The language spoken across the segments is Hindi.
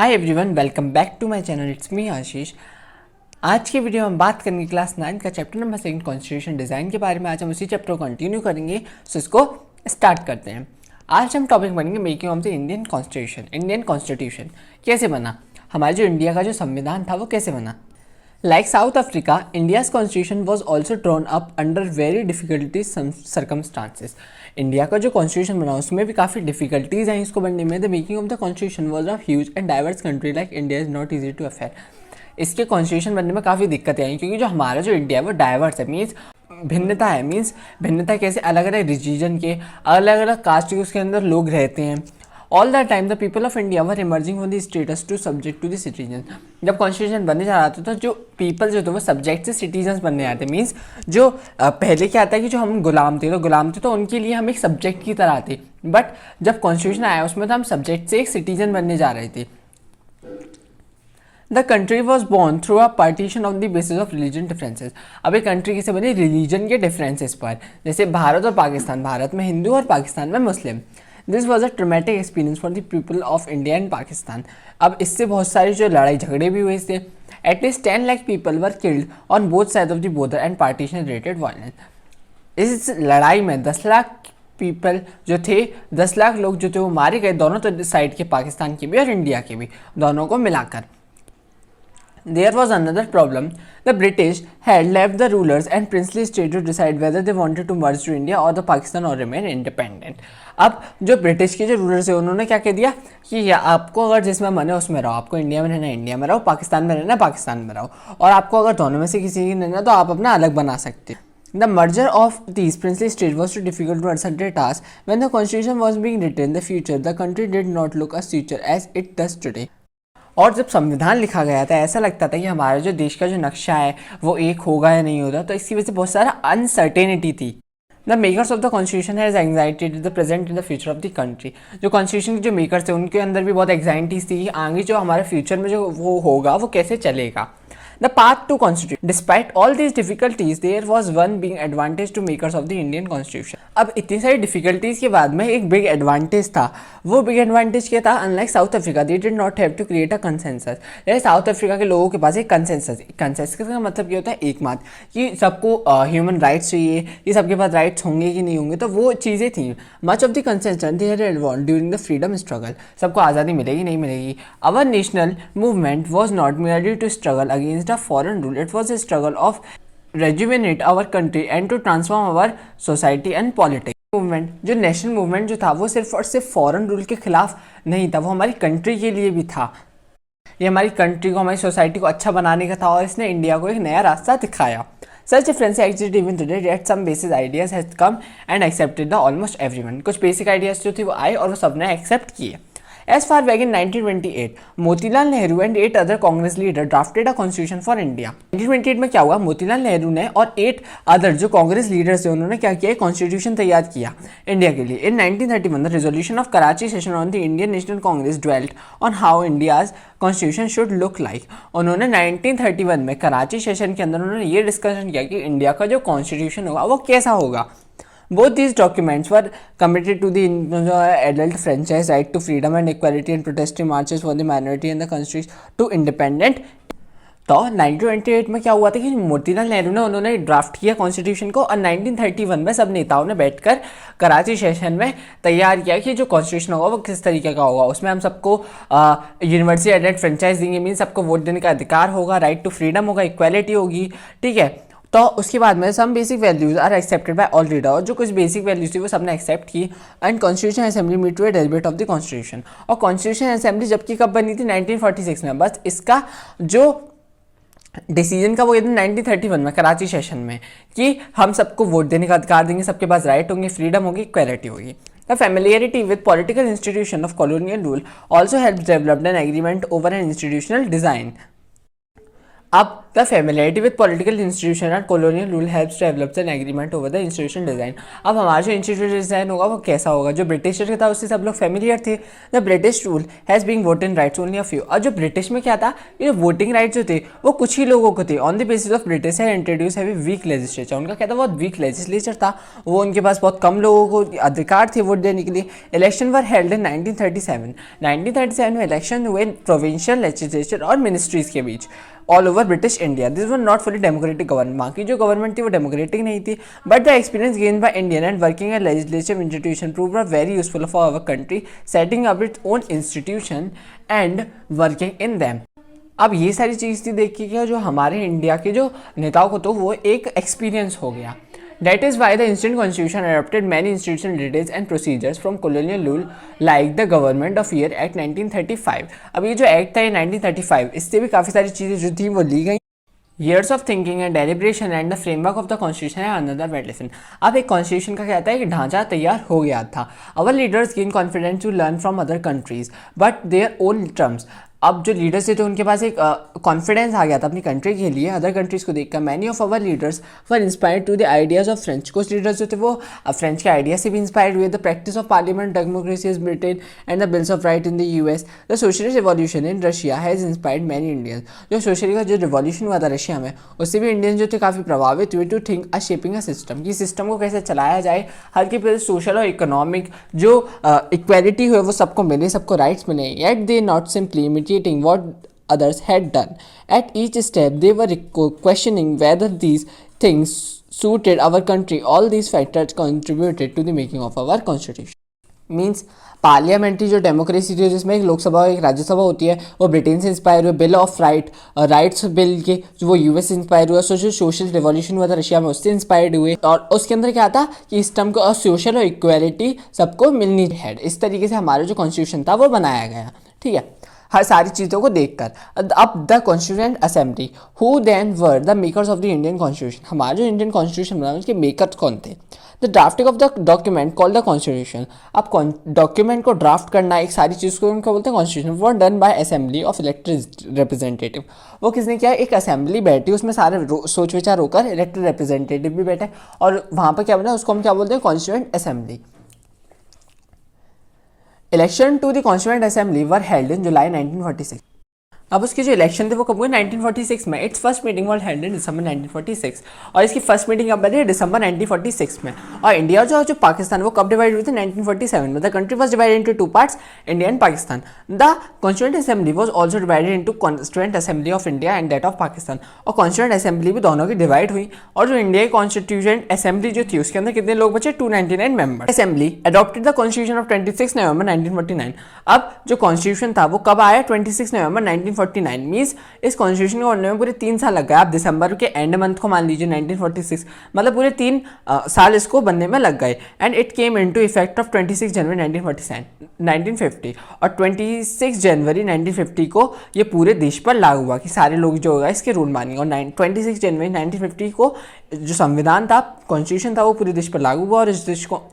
Hi everyone, welcome back to my channel. It's me Ashish. आज की वीडियो में हम बात करेंगे क्लास 9 का चैप्टर नंबर 7 कॉन्स्टिट्यूशन डिज़ाइन के बारे में। आज हम उसी चैप्टर को कंटिन्यू करेंगे, सो इसको स्टार्ट करते हैं। आज हम टॉपिक बनेंगे making of the Indian constitution कैसे बना, हमारे जो इंडिया का जो संविधान था वो कैसे बना। Like South Africa, India's constitution was also drawn up under very difficult circumstances. India का जो कॉन्स्टिट्यूशन बना उसमें भी काफ़ी डिफिकल्टीज हैं इसको बनने में। The making of the constitution was a huge and diverse country like India is not easy to affair. इसके कॉन्स्टिट्यूशन बनने में काफ़ी दिक्कतें आई क्योंकि जो हमारा जो इंडिया है वो डाइवर्स है, मीन्स भिन्नता है। मीन्स भिन्नता कैसे, अलग अलग रिलीजन के, अलग अलग कास्ट के उसके अंदर लोग रहते हैं। All the time the people of India were emerging from the status to subject to the citizen. जब कॉन्स्टिट्यूशन बनने जा रहा था तो जो पीपल जो थे वो सब्जेक्ट से सिटीजन्स बनने आते। मीन्स जो पहले क्या आता है कि जो हम गुलाम थे तो उनके लिए हम एक सब्जेक्ट की तरह थे, बट जब कॉन्स्टिट्यूशन आया उसमें तो हम सब्जेक्ट से एक सिटीजन बनने जा रहे थे। The country was born through a partition of the basis of religion differences. अब एक कंट्री कैसे बनी, रिलीजन के डिफरेंसेस पर। जैसे भारत और पाकिस्तान, भारत में हिंदू और पाकिस्तान में Muslim. This was a traumatic experience for the people of India and Pakistan. अब इससे बहुत सारी जो लड़ाई झगड़े भी हुए थे। At least 10 lakh people were killed on both side of the border and partition related violence. इस लड़ाई में 10 लाख पीपल जो थे, 10 लाख लोग जो थे वो मारे गए, दोनों साइड के, पाकिस्तान के भी और इंडिया के भी, दोनों को मिलाकर। There was another problem. The British had left the rulers and princely state to decide whether they wanted to merge to India or the Pakistan or remain independent. अब जो ब्रिटिश के जो रूलर्स है उन्होंने क्या कह दिया कि आपको अगर जिसमें मन है उसमें रहो, आपको इंडिया में रहना इंडिया में रहो, पाकिस्तान में रहना पाकिस्तान में रहो, और आपको अगर दोनों में से किसी की रहना तो आप अपना अलग बना सकते। The merger of these princely states was too difficult to accept a task. When the constitution was being written in the future, the country did not look as future as it does today. और जब संविधान लिखा गया था ऐसा लगता था कि हमारा जो देश का जो नक्शा है वो एक होगा या नहीं होगा, तो इसकी वजह से बहुत सारा अनसर्टेनिटी थी। The makers of the constitution has anxiety to the present in the future of the country. जो कॉन्स्टिट्यूशन के जो मेकर्स थे उनके अंदर भी बहुत एंग्जाइटीज थी कि आगे जो हमारे फ्यूचर में जो वो होगा वो कैसे चलेगा। The path to constitution. Despite all these difficulties, there was one big advantage to makers of the Indian Constitution. अब इतनी सारी डिफिकल्टीज के बाद में एक बिग एडवांटेज था। वो बिग एडवांटेज क्या था? Unlike South Africa, they did not have to create a consensus. जैसे साउथ अफ्रीका के लोगों के पास एक कंसेंसस का मतलब क्या होता है? एक मत, कि सबको ह्यूमन राइट्स चाहिए, कि सबके पास राइट्स होंगे कि नहीं होंगे, तो वो चीज़ें थी। Much of the consensus they had evolved during the freedom struggle. सबको आज़ादी मिलेगी नहीं मिलेगी। Our national movement was not merely to struggle against foreign rule. It was a struggle of rejuvenate our country and to transform our society and politics. Movement, जो नेशनल मूवमेंट जो था वो सिर्फ और सिर्फ फॉरेन रूल के खिलाफ नहीं था, वो हमारी कंट्री के लिए भी था। ये हमारी कंट्री को, हमारी सोसाइटी को अच्छा बनाने का था और इसने इंडिया को एक नया रास्ता दिखाया। Such difference existed even today, yet some basic ideas has come and accepted the almost everyone. कुछ बेसिक आइडियाज जो थे वो आए और वो सबने एक्सेप्ट किए। As far back in 1928, Motilal Nehru and 8 other Congress leaders drafted a constitution for India. 1928 में क्या हुआ? मोतीलाल नेहरू ने और 8 अदर जो कांग्रेस लीडर्स थे उन्होंने क्या किया? कॉन्स्टिट्यूशन तैयार किया इंडिया के लिए। इन 1931 the resolution of Karachi session on the Indian national Congress dwelt on how India's constitution should look like. उन्होंने 1931 में कराची सेशन के अंदर उन्होंने ये डिस्कशन किया कि इंडिया का जो कॉन्स्टिट्यूशन होगा वो कैसा होगा। Both these documents were committed to the adult franchise right to freedom and equality and protesting marches for the minority and the constitution to independent। तो 1928 में क्या हुआ था कि मोतीलाल नेहरू ने उन्होंने ड्राफ्ट किया कॉन्स्टिट्यूशन को और 1931 में सब नेताओं ने बैठकर कराची सेशन में तैयार किया कि जो कॉन्स्टिट्यूशन होगा वो किस तरीके का होगा। उसमें हम सबको यूनिवर्सिटी एडेड फ्रेंचाइज देंगे, मीन सबको वोट देने का अधिकार होगा, राइट टू फ्रीडम होगा, इक्वालिटी होगी, ठीक है। तो उसके बाद में some basic values are accepted by all leader, और जो कुछ बेसिक वैल्यूज थी वो सबने एक्सेप्ट की। And constitution assembly meet to deliberate of the constitution. और कॉन्स्टिट्यूशन असेंबली जबकि कब बनी थी? 1946 में। बस इसका जो डिसीजन का वो ये 1931 में कराची सेशन में कि हम सबको वोट देने का अधिकार देंगे, सबके पास राइट होंगे, फ्रीडम होगी, इक्वालिटी होगी। The familiarity with political institution of colonial rule also helps develop an agreement over an institutional design. अब the familiarity with political institution and colonial rule helps to develop an agreement over the institution design। अब हमारा जो इंस्टीट्यूशन डिजाइन होगा वो कैसा होगा, जो ब्रिटिश था उससे सब लोग फेमिलियर थे। The British rule has being voting rights only a few. और जो ब्रिटिश में क्या था, ये वोटिंग राइट्स जो थे वो कुछ ही लोगों को थे। On the basis of British है इंट्रोड्यूस हैव वीक लेजिस्लेचर। उनका क्या था, बहुत वीक लेजिस्लेचर था, वो उनके पास बहुत कम लोगों को अधिकार थे वोट देने के लिए। इलेक्शन वर हेल्ड इन 1937 में इलेक्शन हुए प्रोविंशियल लेजिस्लेचर और मिनिस्ट्रीज के बीच all over British India. This were not fully democratic government. वहाँ की जो गवर्नमेंट थी वो डेमोक्रेटिक नहीं थी, but the experience gain by Indian and working at legislative institution prove are very useful for our country, setting up its own institution and working in them. अब ये सारी चीज़ थी देख के क्या, जो हमारे इंडिया के जो नेताओं को तो वो एक एक्सपीरियंस हो गया। That is why the Indian Constitution adopted many institutional details and procedures from colonial rule, like the Government of Year Act 1935। अब ये जो एक्ट था ये 1935, इससे भी काफ़ी सारी चीज़ें जो थी वो ली गई। Years of thinking and deliberation and the framework of the constitution है another bad lesson। अब एक कॉन्स्टिट्यूशन का कहता है कि ढांचा तैयार हो गया था। Our leaders gain confidence to learn from other countries, but their own terms। अब जो लीडर्स थे तो उनके पास एक कॉन्फिडेंस आ गया था अपनी कंट्री के लिए अदर कंट्रीज़ को देखकर। Many of our leaders were inspired to the ideas of French. कुछ लीडर्स जो थे वो फ्रेंच के आइडिया से भी इंस्पायर्ड हुए। The practice of parliament democracy is Britain and the bills of right in the US. The socialist revolution in Russia has inspired many Indians. जो सोशल का जो रिवॉल्यूशन हुआ था रशिया में, उससे भी इंडियंस जो थे काफ़ी प्रभावित हुए to think a shaping a system, कि सिस्टम को कैसे चलाया जाए, हर के प्रति सोशल और इकोनॉमिक जो इक्वालिटी हुए वो सबको मिले, सबको राइट्स मिले। Yet they not simply imitating what others had done. At each step they were questioning whether these things suited our country. All these factors contributed to the making of our constitution। Means parliamentary जो डेमोक्रेसी थी जिसमें एक लोकसभा और एक राज्यसभा होती है वो ब्रिटेन से इंस्पायर हुए। बिल ऑफ राइट्स बिल के जो वो यूएस से इंस्पायर हुआ। सोशल रिवॉल्यूशन हुआ था रशिया में, उससे इंस्पायर्ड हुए। और उसके अंदर क्या था कि इस टर्म को सोशल और इक्वालिटी सबको मिलनी है। इस तरीके से हमारा जो कॉन्स्टिट्यूशन था वो बनाया गया। ठीक है, हर सारी चीज़ों को देखकर। अब the constituent assembly who then were the makers of the Indian constitution. हमारा जो इंडियन कॉन्स्टिट्यूशन बना उसके मेकर्स कौन थे? The drafting of the document called the constitution. अब डॉक्यूमेंट को ड्राफ्ट करना, एक सारी चीज़ को उनको बोलते हैं कॉन्स्टिट्यूशन। वो done by assembly of elected representative. वो किसने किया? एक असेंबली बैठी, उसमें सारे सोच विचार होकर इलेक्टेड रिप्रेजेंटेटिव भी बैठे और वहाँ पर क्या बना उसको हम क्या बोलते हैं? Constituent assembly. Election to the constituent assembly were held in July 1946। अब उसके जो इलेक्शन थे वो कब हुए? 1946 में। Its first meeting was held in December 1946 और इसकी फर्स्ट मीटिंग कब बनी? दिसंबर 1946 में। और इंडिया जो पाकिस्तान वो कब डिवाइड हुई थी? 1947 में। The country was divided into two parts, India and Pakistan. The constituent assembly was also divided into constituent assembly of India and that of Pakistan. और कॉन्स्टिट्यूएंट असेंबली भी दोनों की डिवाइड हुई। और जो इंडिया की कॉन्स्टिट्यूएंट असेंबली जो थी उसके अंदर कितने लोग बचे? 299 member. Assembly adopted the constitution of 26 नवंबर 1949। अब जो कॉन्स्टिट्यूशन था वो कब आया? 26 नवंबर 1949। मीन्स इस कॉन्स्टिट्यूशन को बनने में पूरे 3 साल लग गए। आप दिसंबर के एंड मंथ को मान लीजिए 1946, मतलब पूरे 3 साल इसको बनने में लग गए। And it came into effect of 26 जनवरी 1950 और 26 जनवरी 1950 को ये पूरे देश पर लागू हुआ कि सारे लोग जो होगा इसके रूल मानेंगे। और 26 जनवरी 1950 को जो संविधान था, कॉन्स्टिट्यूशन था, वो पूरे देश पर लागू हुआ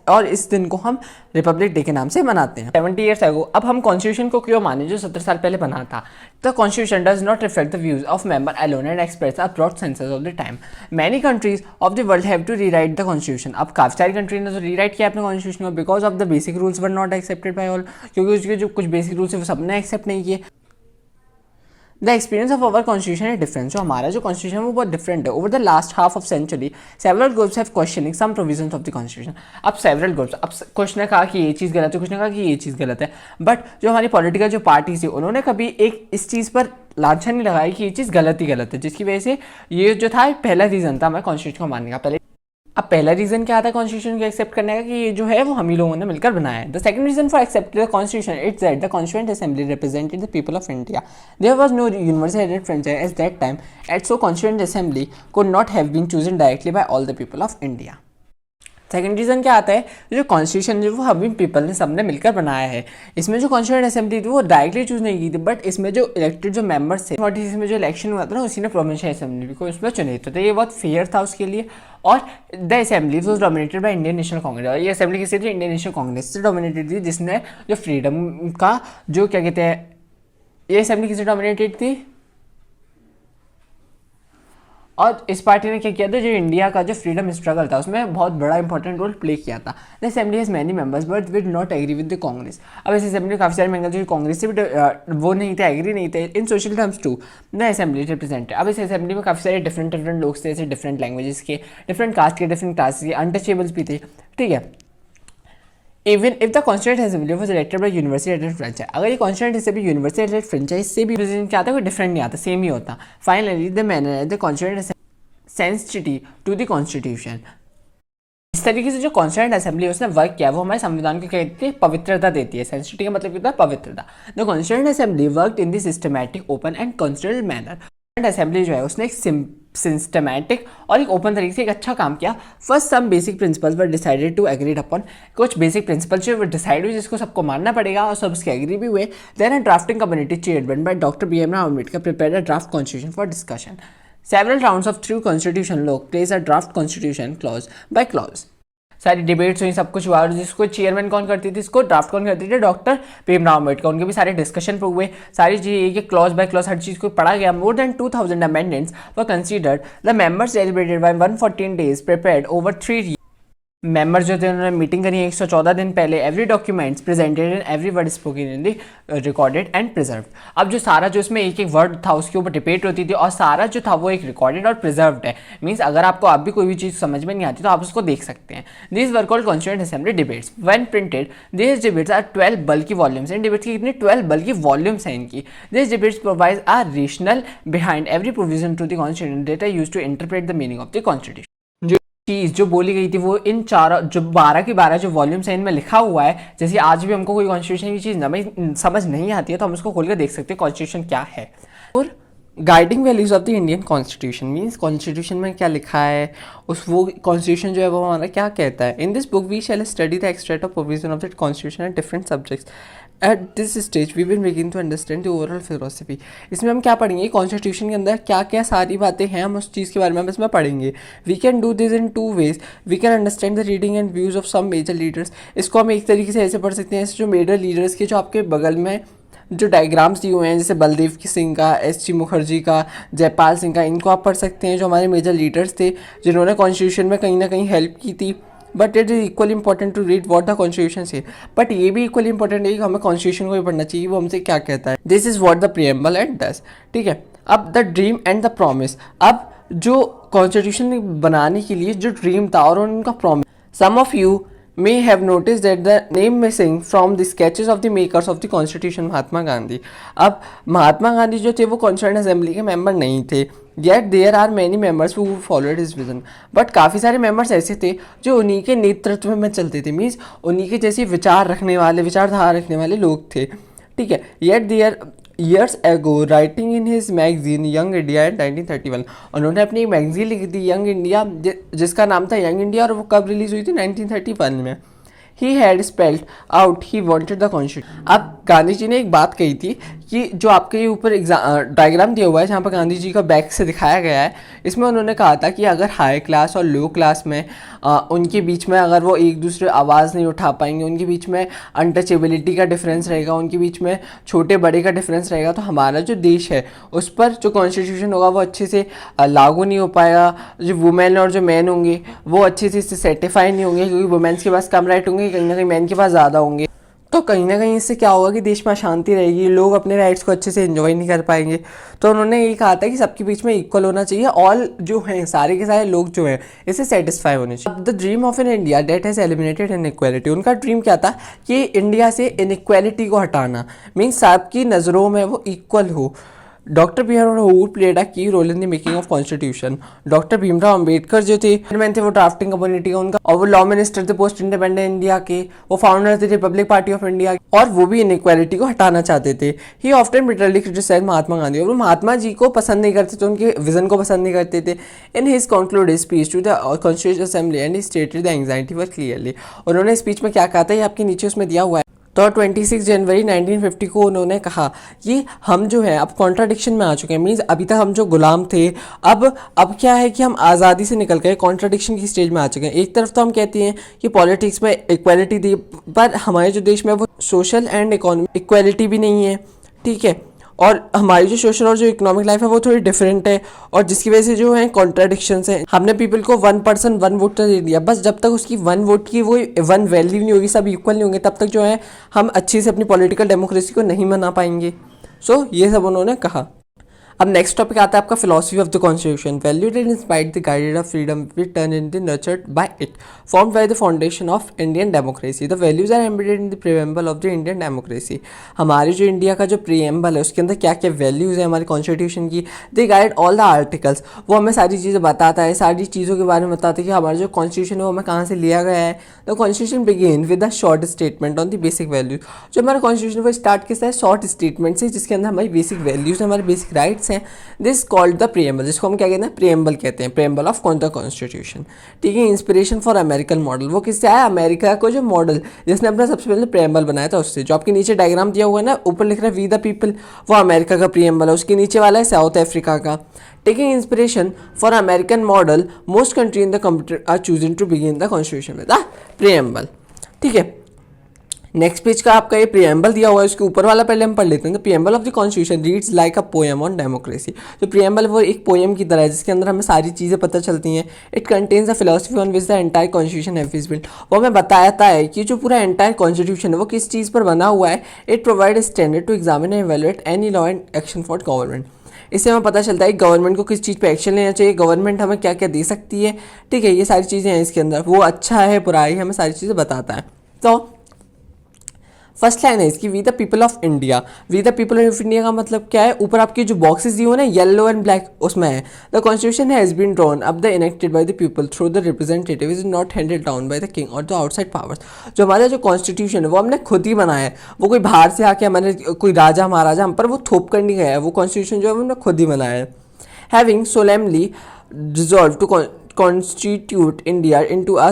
और इस दिन को हम रिपब्लिक डे के नाम से मनाते हैं। 70 ईयर्स अगो अब हम कॉन्स्टिट्यूशन को क्यों माने जो 70 साल पहले बना था? The constitution does not reflect the views of member alone and express a broad senses of the time. Many countries of the world have to rewrite the constitution. अब काफी सारी कंट्री ने तो रीराइट किया अपने कॉन्स्टिट्यूशन को because of the basic rules were not accepted by all, क्योंकि उसके जो कुछ बेसिक रूल्स है वो सबने एक्सेप्ट नहीं किए। The experience of our constitution है डिफरेंट। जो हमारा जो कॉन्स्टिट्यूशन है वो बहुत डिफरेंट है। Over the last half of century several groups have questioning some provisions of the constitution. अब सेवरल ग्रुप्स, अब कुछ ने कहा कि ये चीज़ गलत है, कुछ ने कहा कि ये चीज़ गलत है, बट जो हमारी पॉलिटिकल जो पार्टीज थी उन्होंने कभी एक इस चीज़ पर लांछन नहीं लगाई कि ये चीज़ गलत ही गलत है, जिसकी वजह से ये जो था पहला रीज़न था हमारे कॉन्स्टिट्यूशन को मानने का। अब पहला रीजन क्या था कॉन्स्टिट्यूशन को एक्सेप्ट करने का? कि ये जो है वो हम ही लोगों ने मिलकर बनाया है। The second reason for accepting the constitution it's that the constituent assembly represented the people of India. There was no universal हेडेड franchise at that time at so constituent assembly could not have been chosen directly by all the people of India. Second reason क्या आता है? जो कॉन्स्टिट्यूशन जो वो हम पीपल ने सबने मिलकर बनाया है। इसमें जो कॉन्स्टिट्यूएंट असेंबली थी वो डायरेक्टली चूज नहीं की थी, बट इसमें जो इलेक्टेड जो मेंबर्स थे 46 में जो इलेक्शन हुआ था ना उसी ने प्रोविंशियल असेंबली को इसमें चुने थे। तो ये बहुत फेयर था उसके लिए। और the assembly was dominated by Indian national Congress. और ये असेंबली किसी थी? इंडियन नेशनल कांग्रेस से डोमिनेटेड थी, जिसने जो फ्रीडम का जो क्या कहते हैं, ये असेंबली किसी डोमिनेटेड थी? और इस पार्टी ने क्या किया था, जो इंडिया का जो फ्रीडम स्ट्रगल था उसमें बहुत बड़ा इंपॉर्टेंट रोल प्ले किया था। The assembly has many members but did not agree with the Congress. अब इस असेंबली में काफ़ी सारे मेंबर्स जो कांग्रेस से भी वो नहीं थे, एग्री नहीं थे in social terms to the assembly represent. अब इस असेंबली में काफ़ी सारे डिफरेंट लोग थे, जैसे डिफरेंट लैंग्वेजेस के, डिफरेंट कास्ट के, डिफरेंट क्लास के, अनटचेबल्स भी थे, ठीक है। Even if the constituent assembly was elected by universal एडेड फ्रेंचाइज, अगर ये कॉन्स्टिट्यूंट असेंबली यूनिवर्सिटी एडेड फ्रेंचाइज से भी प्रेसिडेंट क्या आता है, कोई डिफरेंट नहीं आता, सेम ही होता। Finally the manner the constituent sensitivity to the constitution, इस तरीके से जो कॉन्स्टिट्यूंट असेंबली है उसने वर्क किया वो हमारे संविधान को कहती है पवित्रता देती है। सेंसिटिविटी का मतलब क्या होता है, पवित्रता। The constituent assembly worked in the systematic open and constitutional manner. Assembly जो है उसने एक सिस्टमैटिक और एक ओपन तरीके से एक अच्छा काम किया। First some basic principles were decided to agreed upon, कुछ बेसिक प्रिंसिपल्स जो डिसाइड हुए जिसको सबको मानना पड़ेगा और सब उसके एग्री भी हुए। Then a drafting community chairman by doctor B M Rao Ambedkar prepared a draft constitution for discussion. Several rounds of through constitution law plays a draft constitution clause by clause। सारी डिबेट्स हुई, सब कुछ हुआ, और जिसको चेयरमैन कौन करती थी, इसको ड्राफ्ट कौन करती थी, डॉक्टर भीमराव अम्बेडकर। उनके भी सारे डिस्कशन पर हुए, सारी चीज़ एक क्लॉज बाय क्लॉज हर चीज़ को पढ़ा गया। More than 2000 amendments were considered, the members deliberated by 114 days prepared over 3 years। Member जो थे उन्होंने मीटिंग करी 114 दिन पहले। Every documents presented and every word spoken in the recorded and preserved. अब जो सारा जो इसमें एक वर्ड था उसके ऊपर डिबेट होती थी और सारा जो था वो एक रिकॉर्डेड और प्रिजर्व्ड है। मींस अगर आपको अब भी कोई भी चीज़ समझ में नहीं आती तो आप उसको देख सकते हैं। This were called constituent assembly debates. When printed this debates are 12 बल्कि वॉल्यूम्स। इन डिबेट्स की कितनी 12 बल्कि वॉल्यूम्स हैं इनकी। This debates provide are rationale behind every provision to the constitution that are used to interpret the meaning of the constitution. चीज़ जो बोली गई थी वो इन 4 जो 12 की 12 जो वॉल्यूम्स हैं इनमें लिखा हुआ है। जैसे आज भी हमको कोई कॉन्स्टिट्यूशन की चीज़ समझ नहीं आती है तो हम उसको खोल कर देख सकते हैं कॉन्स्टिट्यूशन क्या है। और guiding values of the Indian constitution means constitution में क्या लिखा है, उस वो कॉन्स्टिट्यूशन जो है वो हमारा क्या कहता है। In this book we shall study the extract of provision of that constitution at different subjects. At this stage we will begin to understand the overall philosophy. इसमें हम क्या पढ़ेंगे, कॉन्स्टिट्यूशन के अंदर क्या क्या सारी बातें हैं हम उस चीज़ के बारे में हम इसमें पढ़ेंगे। We can do this in 2 ways। We can understand the reading and views of some major leaders. इसको हम एक तरीके से ऐसे पढ़ सकते हैं, ऐसे जो मेजर लीडर्स के जो आपके बगल में जो डायग्राम्स दिए हुए हैं, जैसे बलदेव सिंह का, एस.सी. मुखर्जी का, जयपाल सिंह का, इनको आप पढ़ सकते हैं जो हमारे मेजर लीडर्स थे जिन्होंने कॉन्स्टिट्यूशन में कहीं ना कहीं हेल्प की थी। But it is equally important to read what the constitution से। बट ये भी इक्वली इंपॉर्टेंट है कि हमें कॉन्स्टिट्यूशन को भी पढ़ना चाहिए वो हमसे क्या कहता है। This is what the preamble and does, ठीक है। अब the dream and the promise. अब जो कॉन्स्टिट्यूशन बनाने के लिए जो ड्रीम था और उनका promise, some of you may have noticed that the name missing from the sketches of the makers of the constitution Mahatma Gandhi. अब महात्मा गांधी जो थे वो कॉन्स्टिट्यूएंट असेंबली के मेंबर नहीं थे, yet there are many members who followed his vision। But काफ़ी सारे मेंबर्स ऐसे थे जो उन्हीं के नेतृत्व में चलते थे, मीन्स उन्हीं के जैसे विचार रखने वाले, विचारधारा रखने वाले लोग थे, ठीक है। yet there years ago writing in his magazine Young India in 1931, उन्होंने अपनी एक मैगजीन लिखी थी यंग इंडिया जिसका नाम था यंग इंडिया, और वो कब रिलीज हुई थी 1931 में। He had spelled out he wanted the constitution। अब गांधी जी ने एक बात कही थी कि जो आपके ऊपर डायग्राम दिया हुआ है जहाँ पर गांधी जी का बैक से दिखाया गया है, इसमें उन्होंने कहा था कि अगर हाई क्लास और लो क्लास में उनके बीच में अगर वो एक दूसरे आवाज़ नहीं उठा पाएंगे, उनके बीच में अनटचेबिलिटी का डिफरेंस रहेगा, उनके बीच में छोटे बड़े का डिफरेंस रहेगा, तो हमारा जो देश है उस पर जो कॉन्स्टिट्यूशन होगा वो अच्छे से लागू नहीं हो पाएगा। जो वुमेन और जो मैन होंगे वो अच्छे से इससे सेटिफाई नहीं होंगे, क्योंकि वुमेन्स के पास कम राइट होंगे, कहीं ना कहीं मैन के पास ज़्यादा होंगे। तो कहीं ना कहीं इससे क्या होगा कि देश में अशांति रहेगी, लोग अपने राइट्स को अच्छे से एंजॉय नहीं कर पाएंगे। तो उन्होंने ये कहा था कि सबके बीच में इक्वल होना चाहिए, ऑल जो हैं सारे के सारे लोग जो हैं इससे सेटिस्फाई होने चाहिए। The dream of an India that has eliminated inequality. उनका ड्रीम क्या था कि इंडिया से इनइक्वालिटी को हटाना, मीन्स सबकी नज़रों में वो इक्वल हो। Doctor Bhimrao played a key role in the making of constitution. Doctor Bhimrao Ambedkar जो थे चेयरमैन थे वो ड्राफ्टिंग कम्युनिटी का उनका, और वो लॉ मिनिस्टर थे पोस्ट इंडिपेंडेंट इंडिया के, वो फाउंडर थे रिपब्लिक पार्टी ऑफ इंडिया, और वो भी इनइक्वालिटी को हटाना चाहते थे। ही often bitterly criticised Mahatma Gandhi, और वो महात्मा जी को पसंद नहीं करते थे, उनके विजन को पसंद नहीं करते थे। In his concluded speech to the constitution assembly and he stated the anxiety were clearly. उन्होंने स्पीच में क्या कहा था ये आपके नीचे उसमें दिया हुआ है। तो 26 जनवरी 1950 को उन्होंने कहा कि हम जो है अब कॉन्ट्राडिक्शन में आ चुके हैं, मीन्स अभी तक हम जो गुलाम थे अब क्या है कि हम आज़ादी से निकल गए, कॉन्ट्राडिक्शन की स्टेज में आ चुके हैं। एक तरफ तो हम कहते हैं कि पॉलिटिक्स में इक्वालिटी दी, पर हमारे जो देश में वो सोशल एंड इकोनॉमिक इक्वालिटी भी नहीं है, ठीक है। और हमारी जो सोशल और जो इकोनॉमिक लाइफ है वो थोड़ी डिफरेंट है, और जिसकी वजह से जो है कॉन्ट्राडिक्शंस है। हमने पीपल को 1 पर्सन 1 वोट दे दिया, बस जब तक उसकी 1 वोट की वो 1 वैल्यू नहीं होगी, सब इक्वल नहीं होंगे, तब तक जो है हम अच्छे से अपनी पॉलिटिकल डेमोक्रेसी को नहीं मना पाएंगे। सो ये सब उन्होंने कहा। अब नेक्स्ट टॉपिक आता है आपका philosophy of the constitution. Valued and inspired the guided of freedom which turn in the nurtured by it formed by the foundation of Indian democracy. The values are embedded in the preamble of the Indian democracy. हमारे जो इंडिया का जो प्रीएम्बल है उसके अंदर क्या क्या वैल्यूज़ है हमारे कॉन्स्टिट्यूशन की, दे गाइड ऑल द आर्टिकल्स। वो हमें सारी चीज़ें बताता है, सारी चीज़ों के बारे में बताता है कि हमारा जो कॉन्स्टिट्यूशन है वो हमें कहाँ से लिया गया है। The constitution begin with a short statement on the basic values. जो हमारा कॉन्स्टिट्यूशन वो स्टार्ट किससे है, शॉर्ट स्टेटमेंट से, जिसके अंदर हमारी बेसिक वैल्यूज हैं, हमारे बेसिक राइट्स हैं। दिस कॉल्ड द प्रीएम्बल, जिसको हम क्या कहते हैं, प्रीएम्बल कहते हैं, प्रीएम्बल ऑफ कौन सा कॉन्स्टिट्यूशन। ठीक है, इंस्पिरेशन फॉर अमेरिकन मॉडल, वो किससे आया, अमेरिका को जो मॉडल जिसने अपना सबसे पहले प्रीएम्बल बनाया था उससे। जो आपके नीचे डायग्राम दिया हुआ है ना, ऊपर लिख रहा है वी द पीपल, वो अमेरिका का प्रीएम्बल है, उसके नीचे वाला है साउथ अफ्रीका का। Taking inspiration for American model, most country in the computer are choosing to begin the constitution with the preamble. ठीक है, नेक्स्ट पेज का आपका ये प्रीएम्बल दिया हुआ है, उसके ऊपर वाला पहले हम पढ़ लेते हैं। The preamble of the constitution reads like a poem on democracy. जो प्रीएम्बल वो एक पोएम की तरह है जिसके अंदर हमें सारी चीज़ें पता चलती हैं। It contains the philosophy on which the entire constitution has built. वो हमें बताता है कि जो पूरा एंटायर कॉन्स्टिट्यूशन है वो किस चीज़ पर बना हुआ है। It provide standard to examine and evaluate any law and action for government. इससे हमें पता चलता है कि गवर्नमेंट को किस चीज़ पे एक्शन लेना चाहिए, गवर्नमेंट हमें क्या क्या दे सकती है। ठीक है, ये सारी चीज़ें हैं इसके अंदर, वो अच्छा है बुरा है हमें सारी चीज़ें बताता है। तो फर्स्ट लाइन है इसकी, we the people of India. We the people of India का मतलब क्या है, ऊपर आपकी जो बॉक्सेस दी हुए ना येलो एंड ब्लैक, उसमें है the constitution has been drawn up the enacted by the people through the representative is not handed down by the king और द आउटसाइड पावर्स। जो हमारा जो कॉन्स्टिट्यूशन है वो हमने खुद ही बनाया है, वो कोई बाहर से आके हमारे कोई राजा महाराजा हम पर वो थोप कर नहीं गया है। वो कॉन्स्टिट्यूशन जो है हमने खुद ही बनाया है। Having solemnly resolve to constitute India into a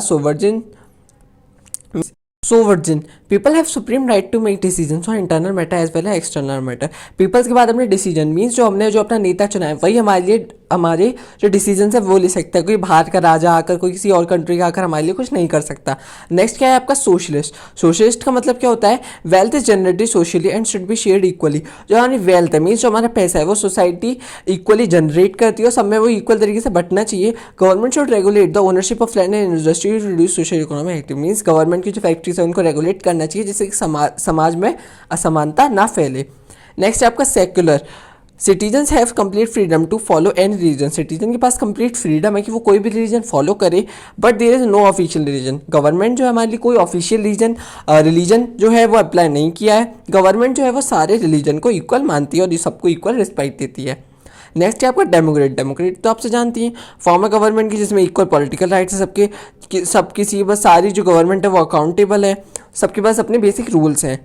sovereign people have supreme right to make decisions on internal matter as well as external matter. Peoples के बाद हमने डिसीजन मीन्स जो हमने जो अपना नेता चुना है वही हमारे लिए हमारे जो डिसीजन है वो ले सकता है। कोई बाहर का राजा आकर कोई किसी और कंट्री का आकर हमारे लिए कुछ नहीं कर सकता। नेक्स्ट क्या है आपका सोशलिस्ट। सोशलिस्ट का मतलब क्या होता है, wealth is generated socially and should be shared equally. जो हमारी वेल्थ है मीन्स जो हमारा पैसा है वो सोसाइटी इक्वली जनरेट करती है और सब में वो इक्वल तरीके से बंटना चाहिए। Government should regulate the ownership of land and industry to reduce social economic activity. Means government की जो फैक्ट्रीज है उनको रेगुलेट करना चाहिए जिससे समाज में असमानता ना फैले। नेक्स्ट है आपका secular. Citizens have complete freedom to follow any religion. Citizen के पास कंप्लीट फ्रीडम है कि वो कोई भी रिलीजन फॉलो करे, but there is no official religion. Government जो है हमारे लिए कोई ऑफिशियल रिलीजन जो है वो अप्लाई नहीं किया है। गवर्नमेंट जो है वो सारे रिलीजन को इक्वल मानती है और सबको इक्वल रिस्पेक्ट देती है। नेक्स्ट है आपका डेमोक्रेट। डेमोक्रेट तो आपसे जानती हैं, फॉर्म है गवर्नमेंट की जिसमें इक्वल पॉलिटिकल राइट्स है सब किसी बस सारी जो गवर्नमेंट है वो अकाउंटेबल है, सबके पास अपने बेसिक रूल्स हैं।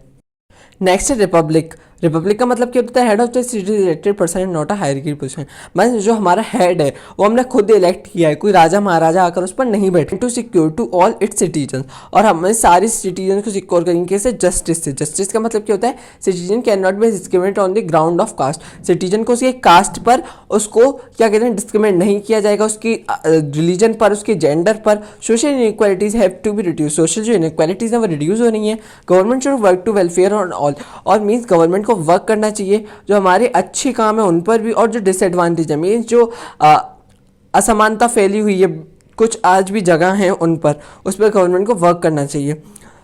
नेक्स्ट है रिपब्लिक। रिपब्लिक का मतलब क्या होता है, head of the city elected person and not a hierarchy position. मतलब जो हमारा हेड है वो हमने खुद इलेक्ट किया है, कोई राजा महाराजा आकर उस पर नहीं बैठे। To secure to all its citizen, और हमें सारे सिटीजन को सिक्योर करेंगे से जस्टिस से। जस्टिस का मतलब क्या होता है, citizen can not be discriminate on the ground of caste. Citizen को उसके कास्ट पर उसको क्या कहते हैं डिस्क्रिमिनेट नहीं किया जाएगा, उसकी रिलीजन पर, उसके जेंडर पर। Social inequalities have to be reduce. Social जो इनइक्वालिटीज है वो रिड्यूस हो रही है। Government should work to welfare on all, और मीन्स गवर्नमेंट को वर्क करना चाहिए जो हमारे अच्छे काम है उन पर भी, और जो डिसएडवांटेज है मीन्स जो असमानता फैली हुई है कुछ आज भी जगह हैं उन पर, उस पर गवर्नमेंट को वर्क करना चाहिए।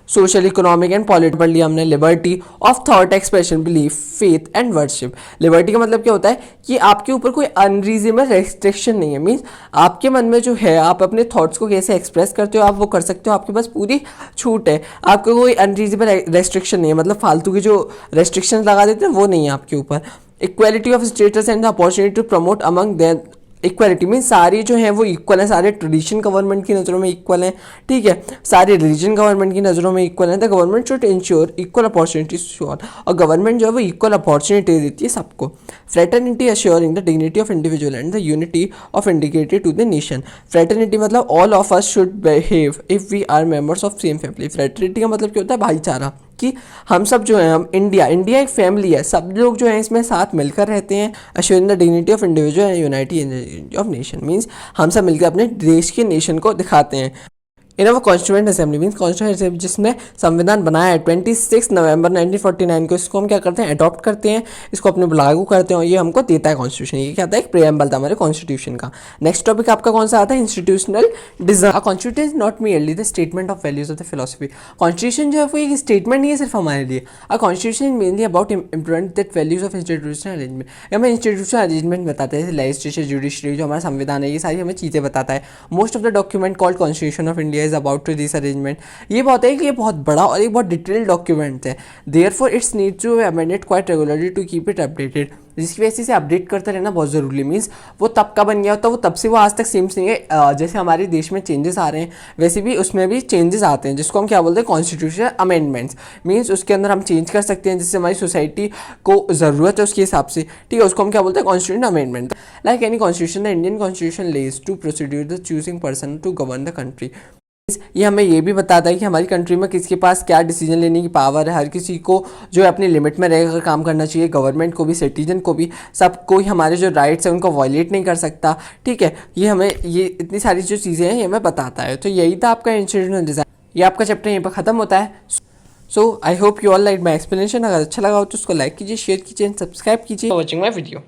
सोशल इकोनॉमिक एंड पॉलिटिकल पढ़ लिया हमने। Liberty of thought expression belief faith and worship. Liberty का मतलब क्या होता है कि आपके ऊपर कोई अनरीजनेबल रेस्ट्रिक्शन नहीं है। मीन्स आपके मन में जो है आप अपने थॉट्स को कैसे एक्सप्रेस करते हो आप वो कर सकते हो, आपके पास पूरी छूट है। आपको कोई अनरीजनेबल रेस्ट्रिक्शन नहीं है, मतलब फालतू की जो रेस्ट्रिक्शन लगा देते हैं वो नहीं है आपके ऊपर। Equality of status and the opportunity to promote among there. Equality mean सारी जो है वो इक्वल है, सारे ट्रेडिशन गवर्नमेंट की नज़रों में इक्वल हैं। ठीक है, सारे रिलीजन गवर्नमेंट की नज़रों में इक्वल है। The government should ensure equal opportunities to all, और गवर्नमेंट जो है वो इक्वल अपॉर्चुनिटी देती है सबको। Fraternity assuring the dignity of individual and the unity of indicated to the nation. Fraternity मतलब all of us should behave if we are members of same family. Fraternity का मतलब क्या होता है, भाईचारा, कि हम सब जो हैं, हम इंडिया एक फैमिली है, सब लोग जो हैं इसमें साथ मिलकर रहते हैं। Assuring the dignity of individual and unity of nation means हम सब मिलकर अपने देश के नेशन को दिखाते हैं। In our constituent assembly means constituent assembly जिसमें संविधान बनाया है 26 नवंबर 1949 को, इसको हम क्या करते हैं, अडॉप्ट करते हैं, इसको अपने लागू करते हैं और ये हमको देता है कॉन्स्टिट्यूशन। ये क्या आता है, एक प्रेएम्बल था हमारे कॉन्स्टिट्यूशन का। नेक्स्ट टॉपिक आपका कौन सा आता है, institutional design. A constitution is not merely the statement of values of the philosophy. Constitution जो है वो एक स्टेटमेंट नहीं है सिर्फ हमारे लिए। A constitution mainly about implement that values of institutional arrangement. हमें इंस्टीट्यूशनल अरेंजमेंट बताता है, जैसे लेजिस्लेचर, जुडिशरी, जो हमारा संविधान है, ये सारी हमें चीज़ें बताता है। Most of the document called constitution of India is about to this arrangement. ये बहुत है कि ये बहुत बड़ा और एक बहुत डिटेल्ड डॉक्यूमेंट है। Therefore its need to amended quite regularly to keep it updated. जिसकी वजह से इसे अपडेट करते रहना बहुत ज़रूरी। मीन्स वो तब का बन गया होता है, वो तब से वो आज तक सेम नहीं है। जैसे हमारे देश में चेंजेस आ रहे हैं वैसे भी उसमें भी चेंजेस आते हैं, जिसको हम क्या बोलते हैं, कॉन्स्टिट्यूशन अमेंडमेंट्स। मीन्स उसके अंदर हम चेंज कर सकते हैं जिससे हमारी सोसाइटी को ज़रूरत है उसके हिसाब से, ठीक है, उसको हम क्या बोलते हैं, constitution amendment. Like any constitution the Indian constitution lays to procedure the choosing person to govern the country. ये हमें ये भी बताता है कि हमारी कंट्री में किसके पास क्या डिसीजन लेने की पावर है। हर किसी को जो है अपनी लिमिट में रहकर काम करना चाहिए, गवर्नमेंट को भी, सिटीजन को भी, सब कोई हमारे जो राइट्स हैं उनको वायलेट नहीं कर सकता, ठीक है। ये हमें ये इतनी सारी जो चीज़ें हैं ये हमें बताता है। तो यही था आपका इंस्टीट्यूशनल डिज़ाइन। ये आपका चैप्टर यहीं पर ख़त्म होता है। So I hope you all like my explanation. अगर अच्छा लगा हो तो उसको लाइक कीजिए, शेयर कीजिए एंड सब्सक्राइब कीजिए। Watching my video.